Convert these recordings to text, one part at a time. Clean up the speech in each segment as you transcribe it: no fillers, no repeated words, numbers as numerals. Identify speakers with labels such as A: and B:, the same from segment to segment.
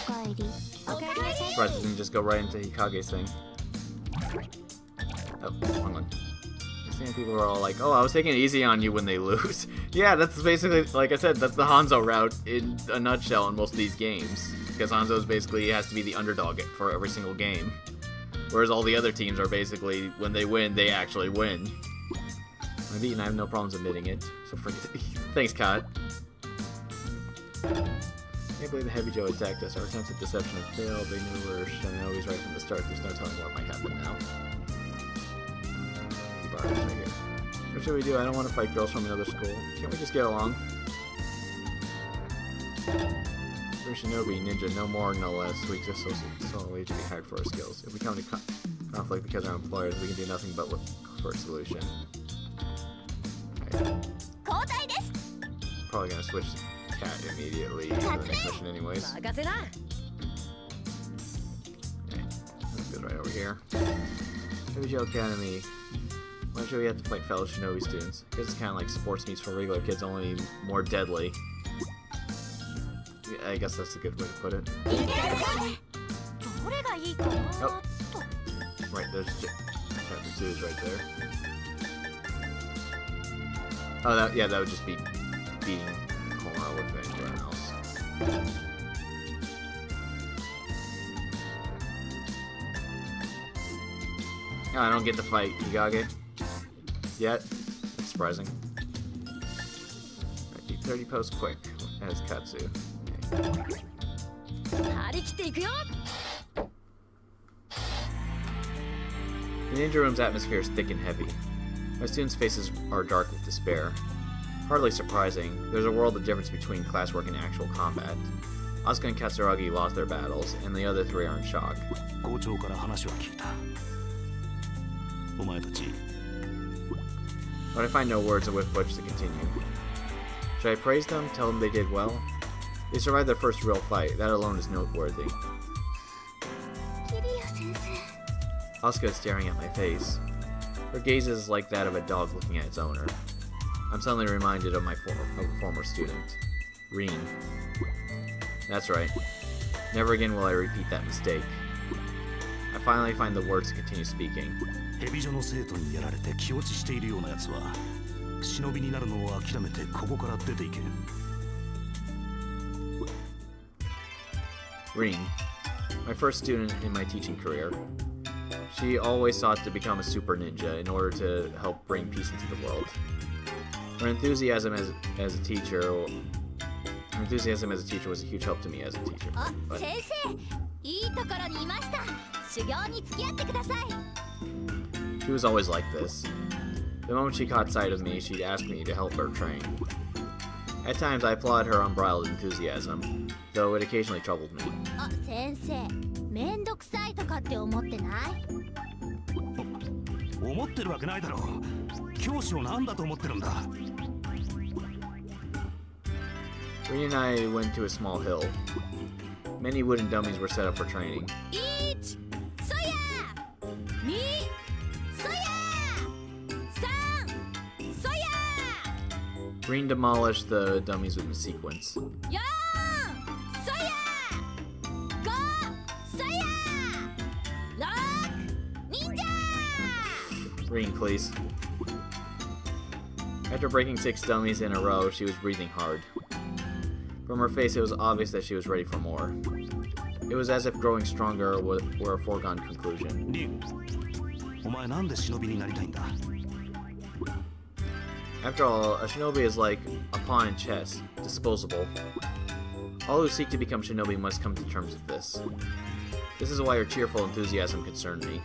A: Surprised it didn't just go right into Hikage's thing. Oh, wrong one. People are all like, oh, I was taking it easy on you when they lose. Yeah, that's basically, like I said, that's the Hanzo route in a nutshell in most of these games. Because Hanzo's basically has to be the underdog for every single game. Whereas all the other teams are basically, when they win, they actually win. I've eaten, I have no problems admitting it. So thanks, Kat. Can't believe the Heavy Joe attacked us. Our attempts at deception have failed. They knew we were Shinobi's right from the start. There's no telling what might happen now. Right here. What should we do? I don't want to fight girls from another school. Can't we just get along? We're Shinobi, ninja, no more, no less. We exist solely to be hired for our skills. If we come to conflict because our employers, we can do nothing but look for a solution. Right. Probably gonna switch to Cat immediately for the next mission anyways. Okay, this goes right over here. Heavy Joe Academy. Why should we have to fight fellow Shinobi students? I guess it's kind of like sports meets for regular kids, only more deadly. I guess that's a good way to put it. Oh. Right, there's chapter 2 is right there. Oh, that would just be beating Homura with anyone else. Oh, I don't get to fight Hikage yet. Surprising. Right, D30 post quick as Katsu. Okay. The ninja room's atmosphere is thick and heavy. My students' faces are dark with despair. Hardly surprising, there's a world of difference between classwork and actual combat. Asuka and Katsuragi lost their battles, and the other three are in shock. But I find no words with which to continue. Should I praise them, tell them they did well? They survived their first real fight, that alone is noteworthy. Asuka is staring at my face. Her gaze is like that of a dog looking at its owner. I'm suddenly reminded of my former student, Rin. That's right. Never again will I repeat that mistake. I finally find the words to continue speaking. Rin, my first student in my teaching career. She always sought to become a super ninja in order to help bring peace into the world. Her enthusiasm as a teacher was a huge help to me as a teacher. But she was always like this. The moment she caught sight of me, she'd ask me to help her train. At times, I applaud her unbridled enthusiasm, though it occasionally troubled me. Rin and I went to a small hill. Many wooden dummies were set up for training. Rin demolished the dummies with a sequence. Rin, please. After breaking 6 dummies in a row, she was breathing hard. From her face, it was obvious that she was ready for more. It was as if growing stronger were a foregone conclusion. After all, a shinobi is like a pawn in chess, disposable. All who seek to become shinobi must come to terms with this. This is why her cheerful enthusiasm concerned me.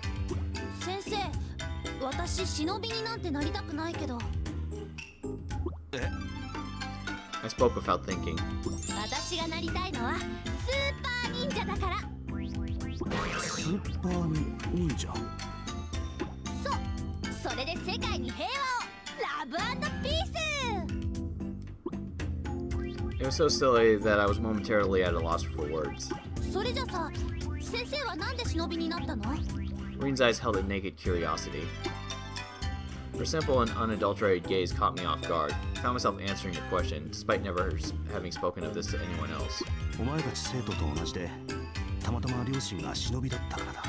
A: I spoke without thinking. It was so silly that I was momentarily at a loss for words. Rin's eyes held a naked curiosity. Her simple and unadulterated gaze caught me off guard. I found myself answering the question, despite never having spoken of this to anyone else.
B: お前たち生徒と同じでたまたま両親が忍びだったからだ。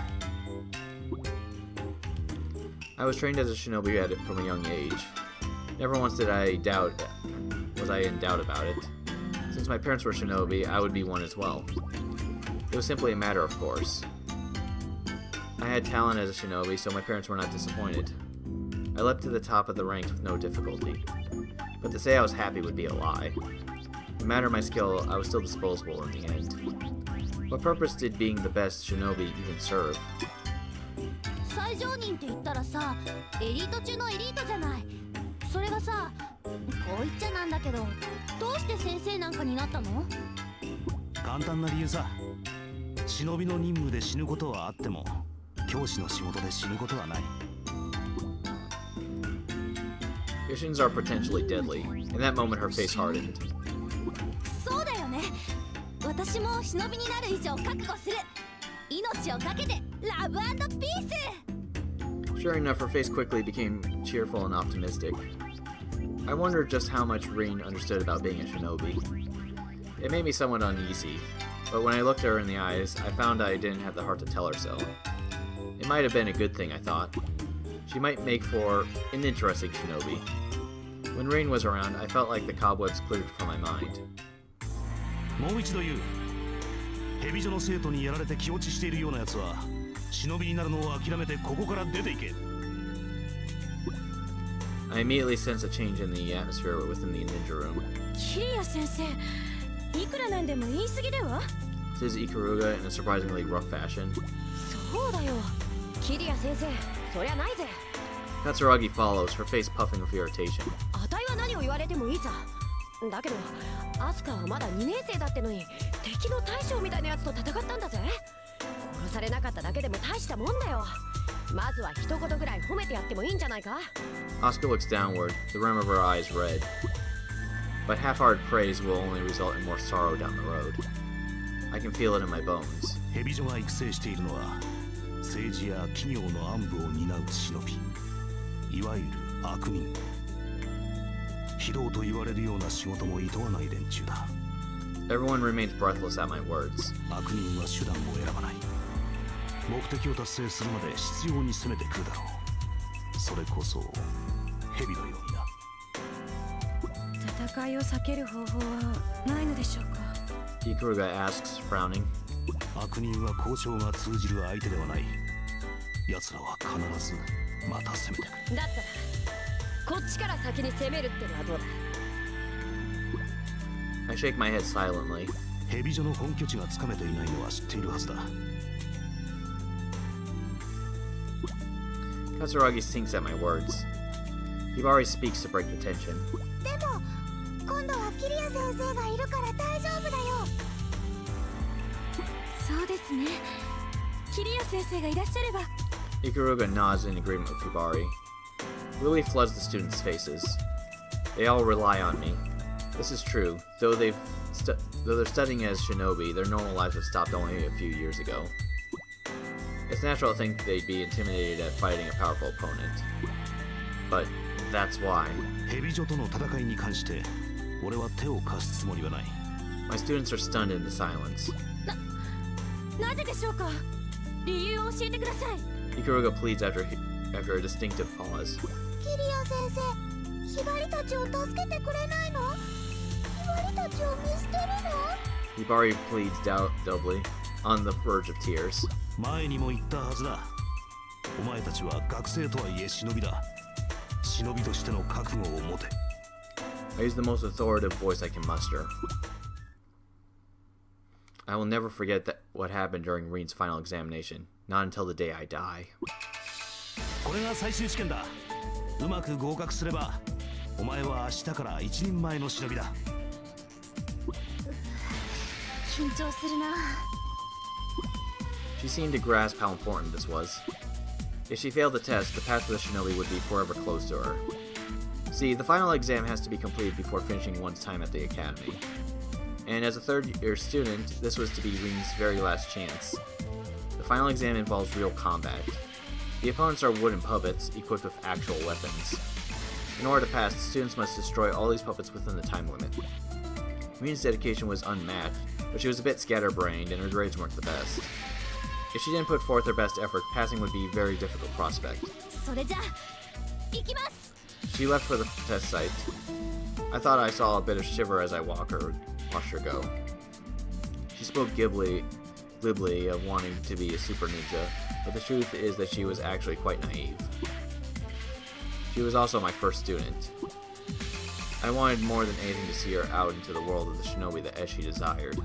A: I was trained as a shinobi from a young age. Never once was I in doubt about it. Since my parents were shinobi, I would be one as well. It was simply a matter of course. I had talent as a shinobi, so my parents were not disappointed. I leapt to the top of the ranks with no difficulty. But to say I was happy would be a lie. No matter my skill, I was still disposable in the end. What purpose did being the best shinobi even serve?
C: 最上人って言ったらさ、エリート中のエリートじゃない。それがさ、こう言っちゃなんだけど、どうして先生なんかになったの？
B: 簡単な理由さ。忍びの任務で死ぬことはあっても、教師の仕事で死ぬことはない。
A: Missions are potentially deadly. In that moment, her face hardened.
C: そうだよね。私も忍びになる以上覚悟する。命をかけてラブ&ピース。
A: Sure enough, her face quickly became cheerful and optimistic. I wondered just how much Rin understood about being a shinobi. It made me somewhat uneasy, but when I looked her in the eyes, I found I didn't have the heart to tell her so. It might have been a good thing, I thought. She might make for an interesting shinobi. When Rin was around, I felt like the cobwebs cleared from my mind.
B: もう一度言う。蛇女の生徒にやられて気落ちしているようなやつは忍びになるのを諦めてここから出ていけ。
A: I immediately sensed a change in the atmosphere within the ninja room.
C: キリヤ先生、いくらなんでも言い過ぎでは？
A: Says Ikaruga in a surprisingly rough fashion.
C: そうだよ。キリヤ先生、そりゃないぜ。
A: Katsuragi follows, her face puffing with irritation.
C: あたいは何を言われてもいいさ。だけど、アスカはまだ2年生だってのに敵の大将みたいなやつと戦ったんだぜ。殺されなかっただけでも大したもんだよ。まずは一言ぐらい褒めてやってもいいんじゃないか？
A: Asuka looks downward, the rim of her eyes red. But half-hearted praise will only result in more sorrow down the road. I can feel it in my bones.
B: 蛇女が育成しているのは政治や企業の暗部を担う忍び、いわゆる悪人。非道と言われるような仕事も厭わない連中だ。
A: Everyone remains breathless at my words.
B: 悪人は手段を選ばない。目的を達成するまで執拗に攻めてくるだろう。それこそ蛇のようにな。
C: 戦いを避ける方法はないのでしょうか？
A: Ikaruga asks, frowning.
B: 悪人は交渉が通じる相手ではない。奴らは必ずまた攻めてくる。
C: だったらこっちから先に攻めるってのはどうだ？
A: I shake my head silently.
B: 蛇女の本拠地がつかめていないのは知っているはずだ。
A: Katsuragi sinks at my words. Hibari speaks to break the tension.
C: でも今度はキリヤ先生がいるから大丈夫だよ。そうですね。キリヤ先生がいらっしゃれば。
A: Ikaruga nods in agreement with Hibari. Relief floods the students' faces. They all rely on me. This is true. Though they're studying as shinobi, their normal lives have stopped only a few years ago. It's natural to think they'd be intimidated at fighting a powerful opponent. But that's why.
B: 蛇女との戦いに関して俺は手を貸すつもりはない。
A: My students are stunned into silence.
C: なぜでしょうか？理由を教えてください。
A: Ikaruga pleads after a distinctive pause.
C: キリヤ先生、ヒバリたちを助けてくれないの？ヒバリたちを見捨てるの？
A: Hibari pleads doubly, on the verge of tears.
B: 前にも言ったはずだ。お前たちは学生とはいえ忍びだ。忍びとしての覚悟を持て。
A: I use the most authoritative voice I can muster. I will never forget what happened during Rin's final examination. Not until the day I die.
B: これが最終試験だ。うまく合格すれば、お前は明日から一人前の忍びだ。
C: 緊張するな。
A: She seemed to grasp how important this was. If she failed the test, the path to the shinobi would be forever closed to her. See, the final exam has to be completed before finishing one's time at the academy. And as a third-year student, this was to be Rin's very last chance. The final exam involves real combat. The opponents are wooden puppets, equipped with actual weapons. In order to pass, the students must destroy all these puppets within the time limit. Rin's dedication was unmatched, but she was a bit scatterbrained and her grades weren't the best. If she didn't put forth her best effort, passing would be a very difficult prospect.
C: それじゃあ行きます。
A: She left for the test site. I thought I saw a bit of shiver as I watched her go. She spoke glibly of wanting to be a super ninja, but the truth is that she was actually quite naive. She was also my first student. I wanted more than anything to see her out into the world of the shinobi that as she desired.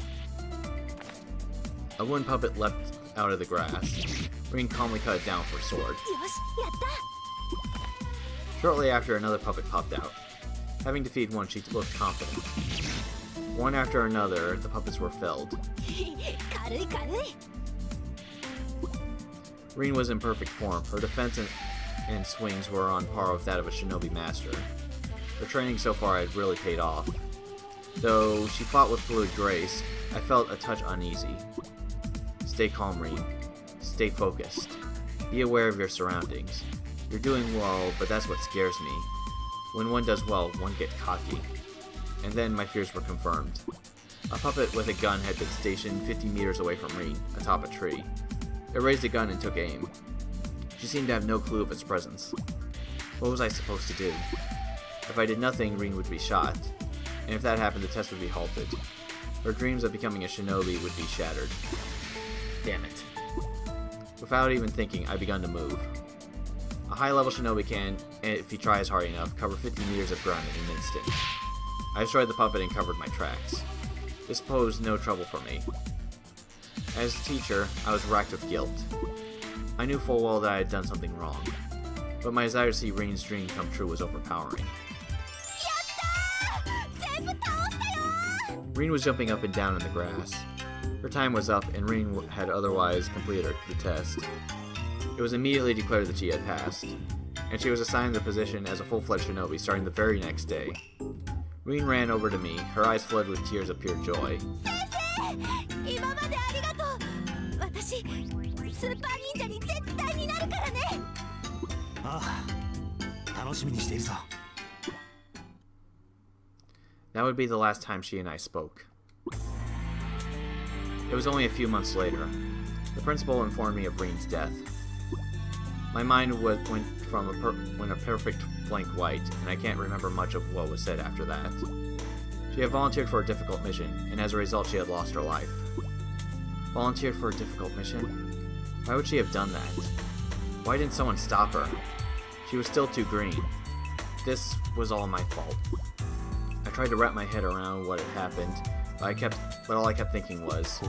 A: A wooden puppet leapt out of the grass. Rin calmly cut it down for a sword.
C: よし、やった。
A: Shortly after, another puppet popped out. Having defeated one, she looked confident. One after another, the puppets were felled.
C: 軽い軽い。
A: Rin was in perfect form. Her defense and swings were on par with that of a shinobi master. Her training so far had really paid off. Though she fought with fluid grace, I felt a touch uneasy. Stay calm, Rin. Stay focused. Be aware of your surroundings. You're doing well, but that's what scares me. When one does well, one gets cocky. And then my fears were confirmed. A puppet with a gun had been stationed 50 meters away from Rin, atop a tree. It raised a gun and took aim. She seemed to have no clue of its presence. What was I supposed to do? If I did nothing, Rin would be shot. And if that happened, the test would be halted. Her dreams of becoming a shinobi would be shattered. Damn it. Without even thinking, I begun to move. A high-level shinobi can, if he tries hard enough, cover 50 meters of ground in an instant. I destroyed the puppet and covered my tracks. This posed no trouble for me. As a teacher, I was racked with guilt. I knew full well that I had done something wrong, but my desire to see Rin's dream come true was overpowering. Rin was jumping up and down in the grass. Her time was up, and Rin had otherwise completed the test. It was immediately declared that she had passed, and she was assigned the position as a full-fledged shinobi starting the very next day. Rin ran over to me, her eyes flooded with tears of pure joy.
C: 今までありがとう。私、スーパー忍者に絶対になるからね。
B: ああ、楽しみにしているぞ。
A: That would be the last time she and I spoke. It was only a few months later. The principal informed me of Rin's death. My mind went from a perfect blank white, and I can't remember much of what was said after that. She had volunteered for a difficult mission, and as a result she had lost her life. Volunteered for a difficult mission? Why would she have done that? Why didn't someone stop her? She was still too green. This was all my fault. I tried to wrap my head around what had happened, but all I kept thinking was,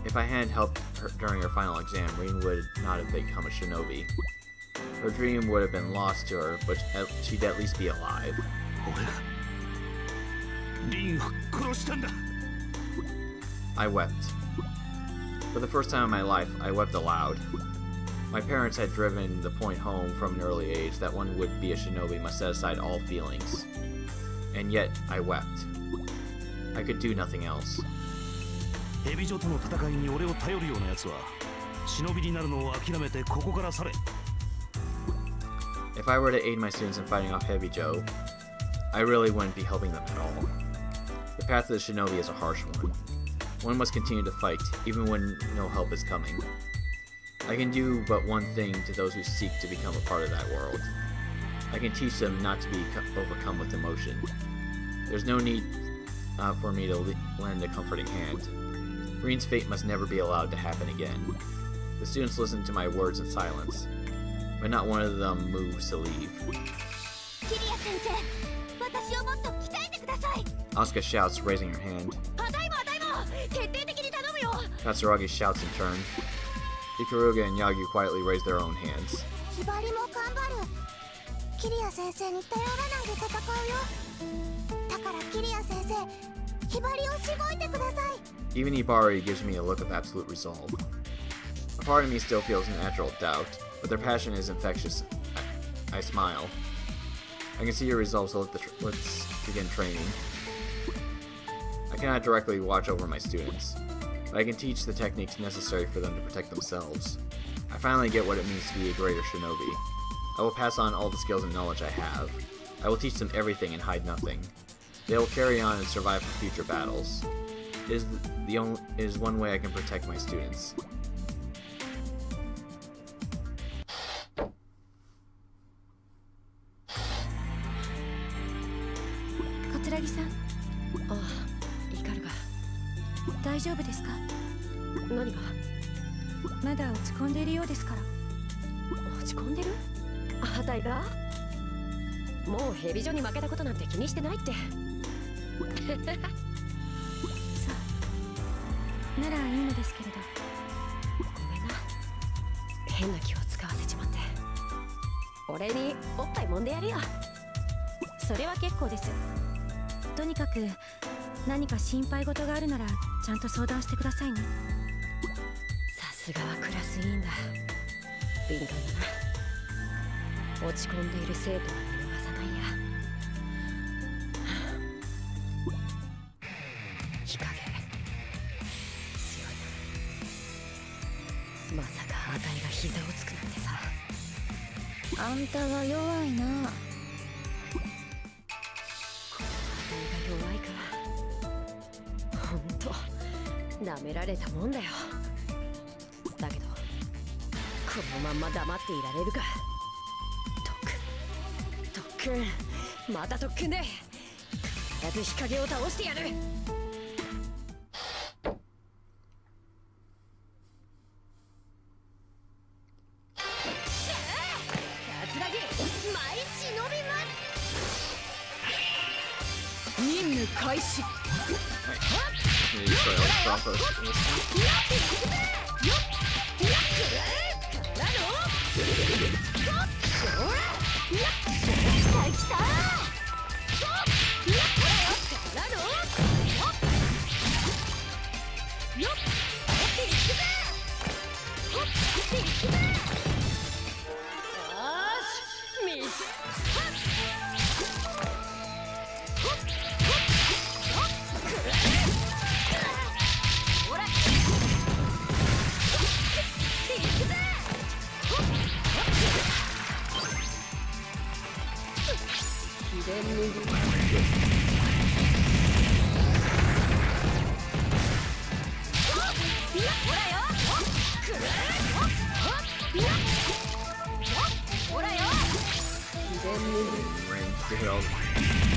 A: if I hadn't helped her during her final exam, Rin would not have become a shinobi. Her dream would have been lost to her, but she'd at least be alive. I wept. For the first time in my life, I wept aloud. My parents had driven the point home from an early age that one would be a shinobi must set aside all feelings. And yet, I wept. I could do nothing else. If I were to aid my students in fighting off Heavy Joe, I really wouldn't be helping them at all. The path to the shinobi is a harsh one. One must continue to fight, even when no help is coming. I can do but one thing to those who seek to become a part of that world. I can teach them not to be overcome with emotion. There's no need for me to lend a comforting hand. Rin's fate must never be allowed to happen again. The students listened to my words in silence, but not one of them moves to leave. Asuka shouts, raising her hand. Katsuragi shouts in turn. Ikaruga and Yagyu quietly raise their own hands. Even Ibari gives me a look of absolute resolve. A part of me still feels natural doubt, but their passion is infectious. I smile. I can see your resolve, so let's begin training. I cannot directly watch over my students, but I can teach the techniques necessary for them to protect themselves. I finally get what it means to be a greater shinobi. I will pass on all the skills and knowledge I have. I will teach them everything and hide nothing. They will carry on and survive for future battles. It is one way I can protect my students.
C: Katsuragi-san. ああ、イカルが。大丈夫ですか？何が？まだ落ち込んでいるようですから。落ち込んでる？あたいが？もうヘビ女に負けたことなんて気にしてないって。さあ、ならいいのですけれど。ごめんな。変な気を使わせちまって。俺におっぱい揉んでやるよ。それは結構です。とにかく何か心配事があるならちゃんと相談してくださいね。さすがはクラス委員だ。敏感だな。落ち込んでいる生徒は見逃さないや。日陰強いな。まさかあたいが膝をつくなんてさ。あんたは弱いな。舐められたもんだよ。だけどこのまんま黙っていられるか。特訓また特訓で必ず日陰を倒してやる。桂木舞忍びます。任務開始。
A: Maybe try to stop us.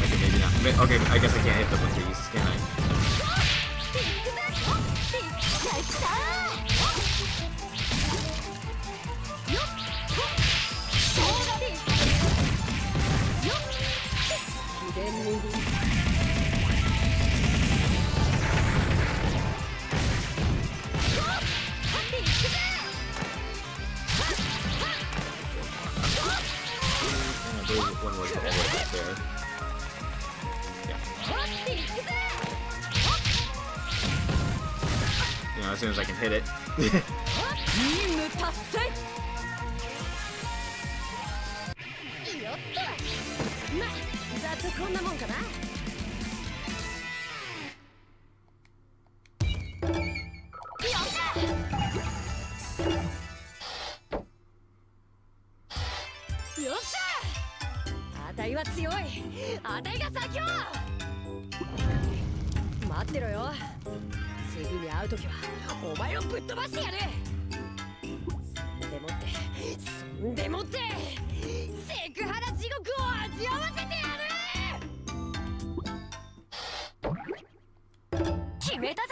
A: Okay, maybe not. Okay, I guess I can't hit them with these, can I? I believe one was all the way back there. You know, as soon as I can hit it.
C: Yo あたいは強い。あたいが最強。待ってろよ。次に会うときはお前をぶっ飛ばしてやる。そんでもってセクハラ地獄を味わわせてやる。決めたぜ。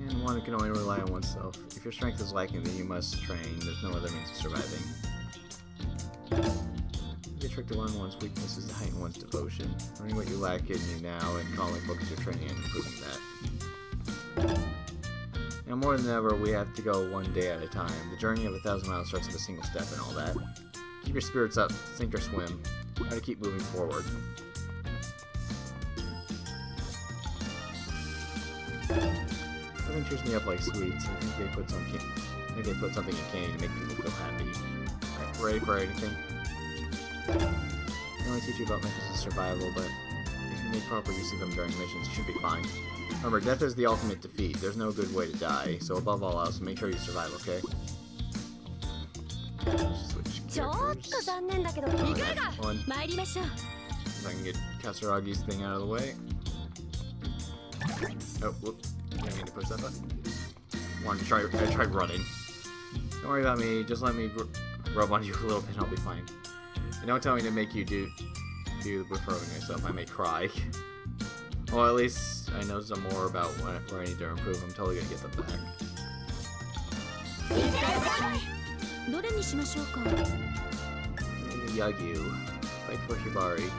A: And one can only rely on oneself. If your strength is lacking, then you must train. There's no other means of surviving. The trick to learn one's weakness is to heighten one's devotion. Learning what you lack in you now and calling focus your training and improving that. Now more than ever, we have to go one day at a time. The journey of 1,000 miles starts with a single step and all that. Keep your spirits up, sink or swim. Try to keep moving forward. Nothing cheers me up like sweets. I think they put something in candy to make people feel happy. Alright, ready for anything? They only teach you about methods of survival, but if you make proper use of them during missions, you should be fine. Remember, death is the ultimate defeat. There's no good way to die, so above all else, make sure you survive, okay? Switch
C: ちょっ
A: characters.
C: と残念だけどいかが
A: One.
C: 参りましょう
A: So I can get Kasaragi's thing out of the way. Oh, whoop. Didn't mean to push that button. I tried running. Don't worry about me. Just let me rub on you a little bit and I'll be fine. And don't tell me to make you do the rubbing yourself. I may cry. Well, at least I know some more about where I need to improve. I'm totally gonna get them back.
C: どれにしましょうか
A: Yagyu. Fight for Hibari.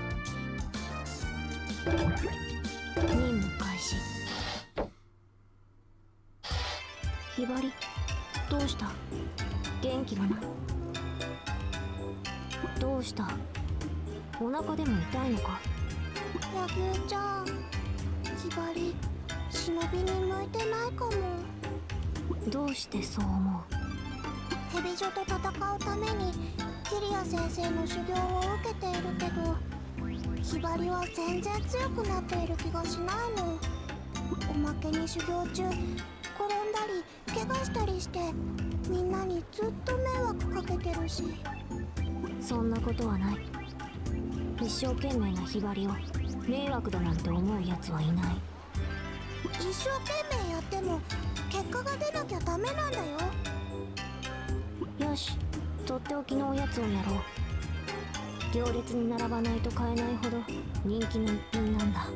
C: 任務開始ひばりどうした元気がないどうしたお腹でも痛いのか
D: 野球ちゃんひばり忍びに向いてないかも
C: どうしてそう思う
D: ヘビ女と戦うためにキリア先生の修行を受けているけどひばりは全然強くなっている気がしないのおまけに修行中転んだり怪我したりしてみんなにずっと迷惑かけてるし
C: そんなことはない一生懸命なひばりを迷惑だなんて思うやつはいない
D: 一生懸命やっても結果が出なきゃダメなんだよ
C: よしとっておきのおやつをやろう行列に並ばないと買えないほど人気の一品なんだ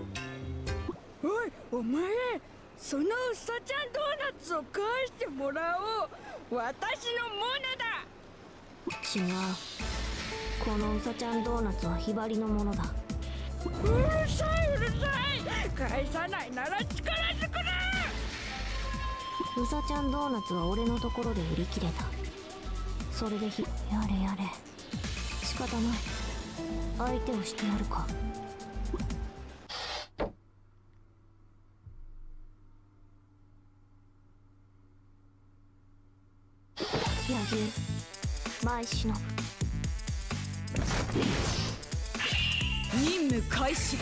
E: おいお前そのうさちゃんドーナツを返してもらおう私のものだ
C: 違うこのうさちゃんドーナツはひばりのものだ
E: うるさいうるさい返さないなら力ずくだ
C: うさちゃんドーナツは俺のところで売り切れたそれでやれやれ仕方ない相手をしてやるか柳生前忍
E: 任務開始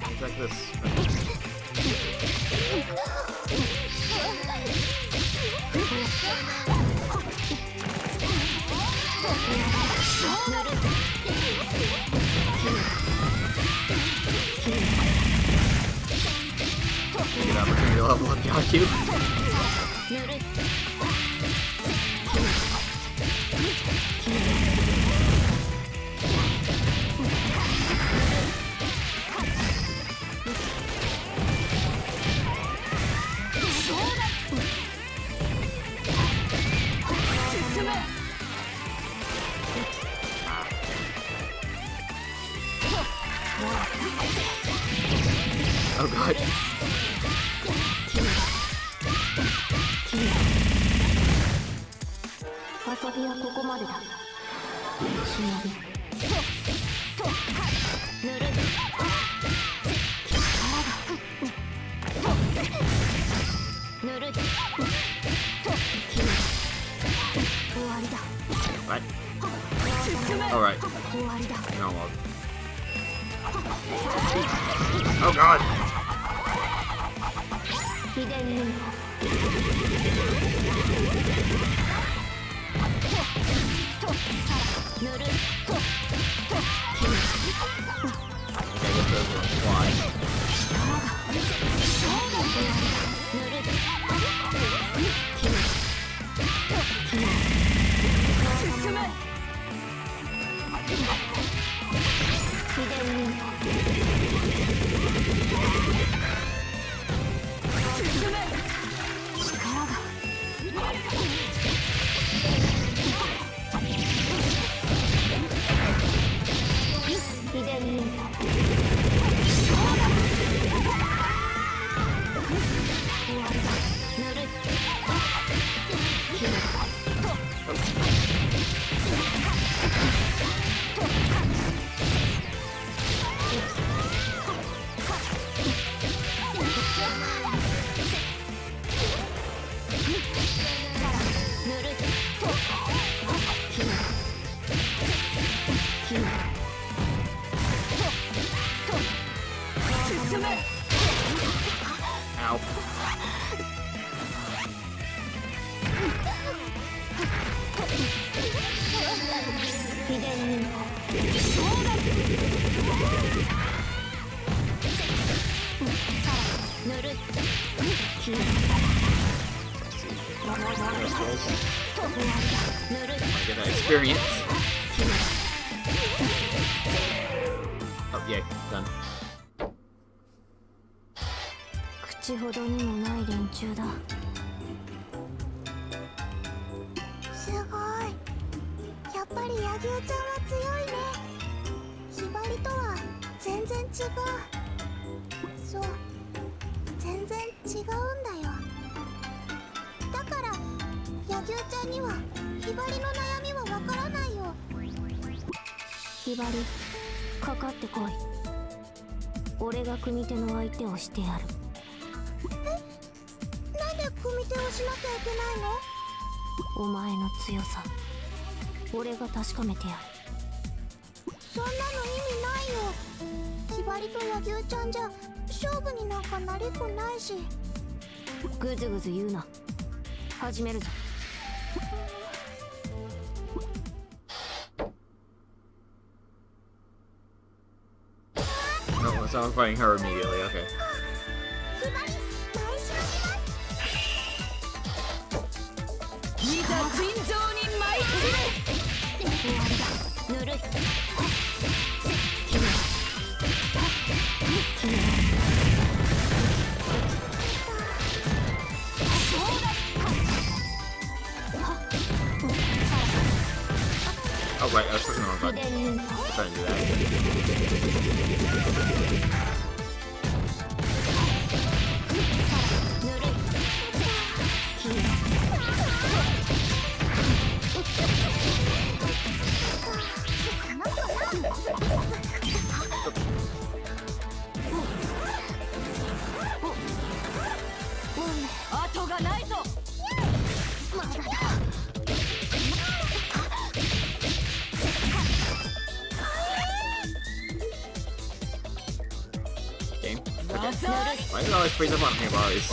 A: Things like this. 'Get an opportunity to level up Yaku.
C: ぬるい
A: Oh god.
C: 遊びはここまでだ忍びぬるいぬるい終わりだ
A: What? Alright.
C: 終わりだ
A: No, oh god.
C: 秘伝任務 ぬるい
A: Okay, I guess those will fly.
C: ぬるい
E: 進め
C: 秘伝任務
E: 進め
C: 力が秘伝にぬるっきれい
A: Get that experience. Oh, yay, done.
C: 口ほどにもない連中だ。
D: すごい。やっぱり柳生ちゃんは強いね。ひばりとは全然違う。そう、全然違うんだよ。だから柳生ちゃんにはひばりの悩みはわからないよ。
C: ひばり、かかってこい。俺が組手の相手をしてやる。
D: なんで組手をしなきゃいけないの？
C: お前の強さ、俺が確かめてやる。
D: そんなの意味ないよ。ひばりと柳生ちゃんじゃ勝負になんかなりっこないし。
C: ぐずぐず言うな。始めるぞ。
A: Oh, so I'm fighting her immediately. Okay.
D: ひばり、毎週
E: いざ尋常に舞い散れ。
C: ぬるい。
A: Oh, right, I was pushing the wrong button. I was trying to do that.
E: Oh, 後がないぞ。
D: まだだ。
A: Game? Okay. Why does it always freeze up on me bodies?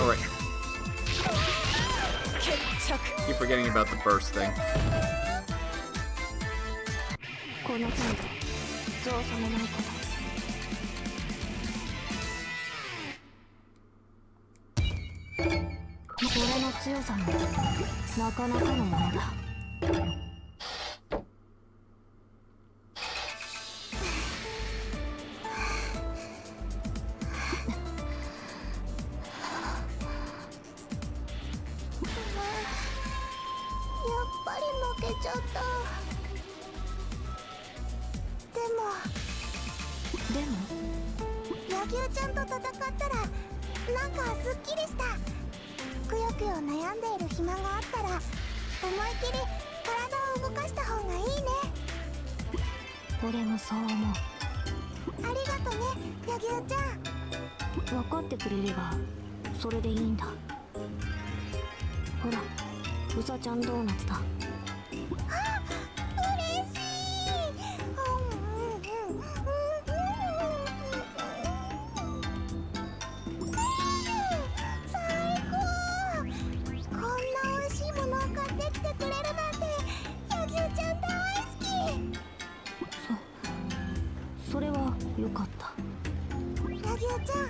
A: Alright. Keep forgetting about the burst thing.
C: この程度、造作もないこと。俺の強さもなかなかのものだ。
D: やっぱり負けちゃった。でも柳生ちゃんと戦ったらなんかすっきりした。くよくよ悩んでいる暇があったら思い切り体を動かした方がいいね。
C: 俺もそう思う。
D: ありがとね、柳生ちゃん。
C: 分かってくれればそれでいいんだ。ほら、うさちゃんドーナツだ。
D: 嬉しい。最高。こんな美味しいものを買ってきてくれるなんて柳生ちゃん大好き。
C: それはよかった。
D: 柳生ちゃん、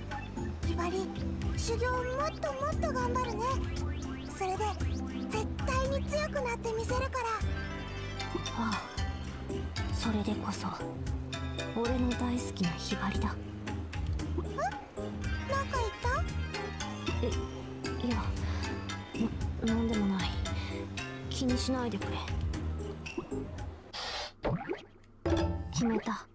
D: ひばり、修行をもっともっと頑張るね。それで絶対に強くなってみせるから。
C: ああ、それでこそ俺の大好きなひばりだ。
D: なんか言った？
C: いや、なんでもない。気にしないでくれ。決めた。